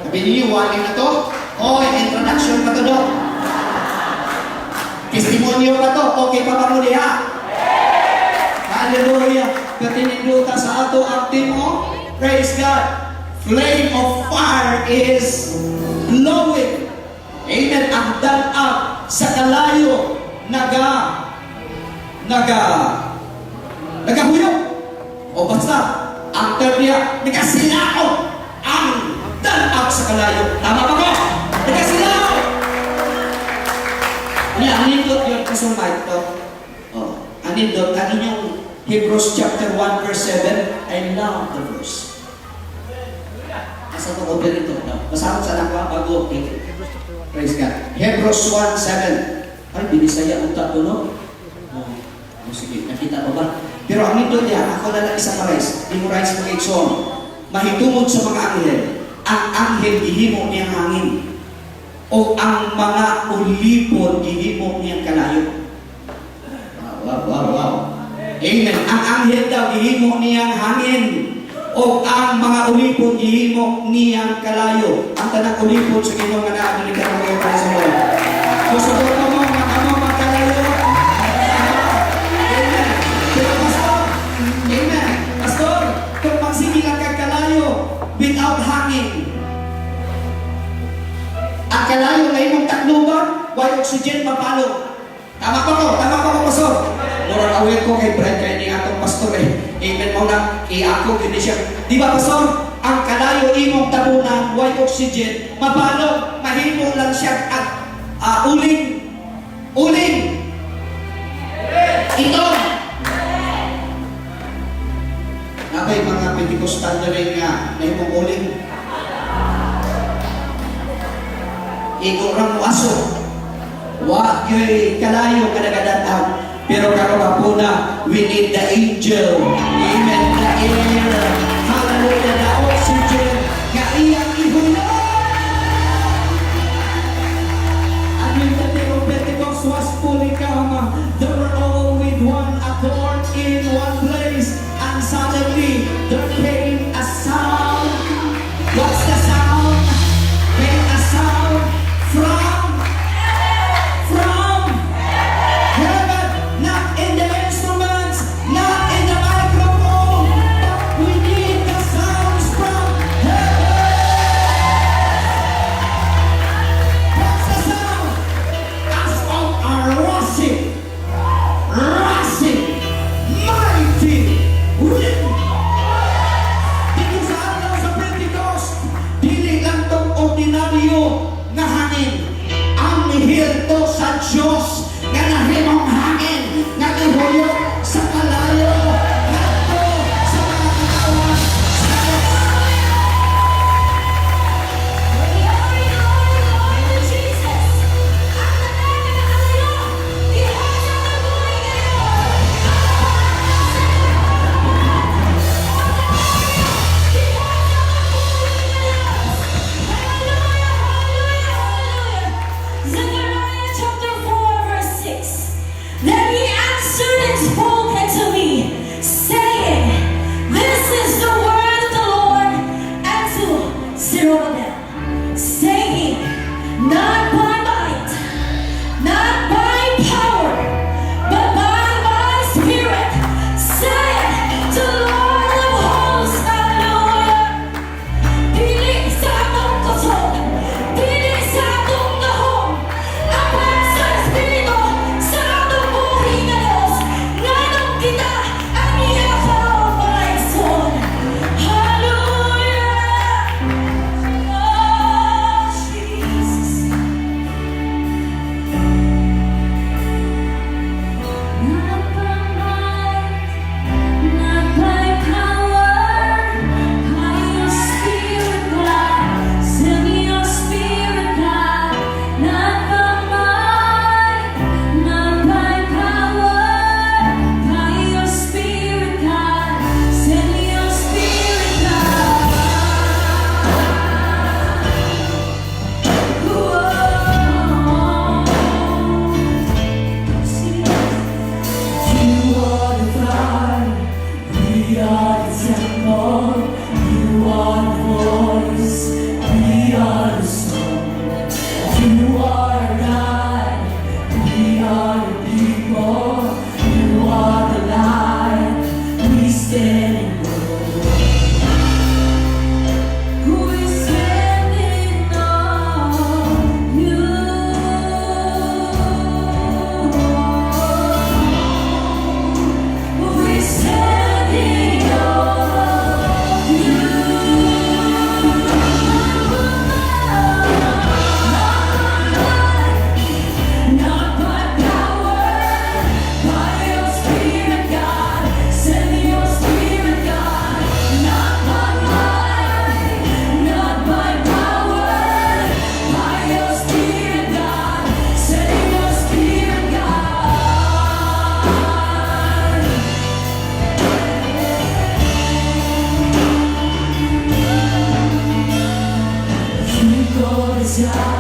Sabi niyo, warning na to? Oy, introduction pa to, Dok. Testimonyo pa to. Okay pa ba muli, ha? Hallelujah. Katininduta sa ato ang team mo. Praise God. Flame of fire is blowing. Amen. Ang danap sa kalayo nagahuyok. O basta, ang terbiya, nagasilaot ang danap sa kalayo. Tama ba ko? Nagasilaot. Ang nindot yun kasumay ito. Ang nindot, ang inyong Hebrews chapter 1 verse 7. I love the verse. Asa ko open ito? Basakot sa anak ko bago. Praise God. Hebrews 1:7. Ay, binisaya ang tato, no? Sige, nakita ko ba? Pero ang nindot niya, ako na lang isang marais. Memorize mo kay Son. Mahitungod sa mga anghel. Ang anghel gihimo niyang hangin. O ang mga ulipon gihimo niyang kalayo. Wow. Amen. Ang anghel daw gihimo niyang hangin. O ang mga ulipon gihimo niyang kalayo. Ang tanang ulipon sa Ginoo nga naabilikan mo kayo para sa Lord. Kusubot mo mga kalayo. Amen. Pero pastor, amen. Pastor, kung magsige ka kalayo without hangin, ang kalayo na imong takluban, why oxygen mapalo. Tama ko, pastor. Murang awit ko kay Brad, kaya ni atong pastor eh. Amen mo na, ako gini siya. Di ba pastor? Ang kalayo imong tabunan, why oxygen, mapalo, mahimo lang siya at uling. Ito. Nabay mga Pentecostal na rin nga, mahimong uling. Igorang aso. Wa yo'y kalayo kadagadataan. Pero kakapapuna, we need the angel. Amen. The air. Hallelujah. The oxygen. Kaiyang ihulog. And when the day of Pentecost was fully come, they were all with one accord in one place. And suddenly, there came a sound. What's the sound? Came a sound from heaven. Not in the instruments, not in the microphone, but we need the sounds sa